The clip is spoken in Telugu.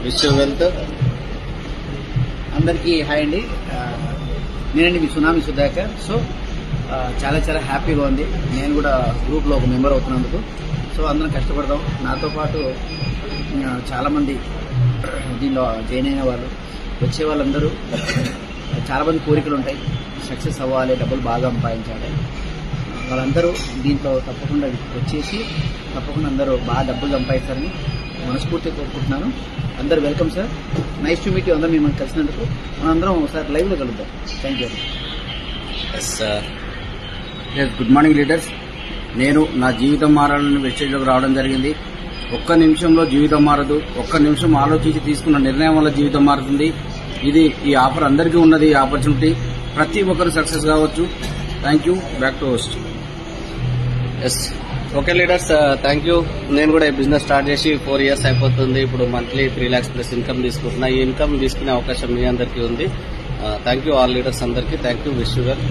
Wish you wealth. అందరికీ హాయ్ అండి. నేనండి మీ సునామీ సుధాకర్. సో చాలా చాలా హ్యాపీగా ఉంది. నేను కూడా గ్రూప్లో ఒక మెంబర్ అవుతున్నందుకు. సో అందరం కష్టపడదాం. నాతో పాటు చాలామంది దీనిలో జాయిన్ అయిన వాళ్ళు, వచ్చే వాళ్ళందరూ చాలామంది కోరికలు ఉంటాయి. సక్సెస్ అవ్వాలి, డబ్బులు బాగా సంపాదించాలి. వాళ్ళందరూ దీంట్లో తప్పకుండా వచ్చేసి తప్పకుండా అందరూ బాగా డబ్బులు సంపాదిస్తారని మనస్ఫూర్తిగా కోరుకుంటున్నాను. అందరూ welcome sir. Nice to meet you. అందరూ మిమ్మల్ని కలిసినందుకు మనందరం ఒకసారి లైవ్లో కలుద్దాం. Thank you. Good morning leaders. నేను నా జీవితం మారాలని వెబ్సైట్లోకి రావడం జరిగింది. ఒక్క నిమిషంలో జీవితం మారదు. ఒక్క నిమిషం ఆలోచించి తీసుకున్న నిర్ణయం వల్ల జీవితం మారుతుంది. ఈ ఆఫర్ అందరికీ ఉన్నది. ఈ ఆపర్చునిటీ ప్రతి ఒక్కరు సక్సెస్ కావచ్చు. Thank you. Back to host. Okay leaders, thank you. నేను కూడా ఈ బిజినెస్ స్టార్ట్ చేసి 4 years అయిపోతుంది. ఇప్పుడు మంత్లీ 3 lakhs ప్లస్ ఇన్కమ్ తీసుకుంటున్నా. ఈ ఇన్కమ్ తీసుకునే అవకాశం మీ అందరికీ ఉంది. థ్యాంక్ యూ ఆల్ లీడర్స్ అందరికీ. Thank you. Wish you well.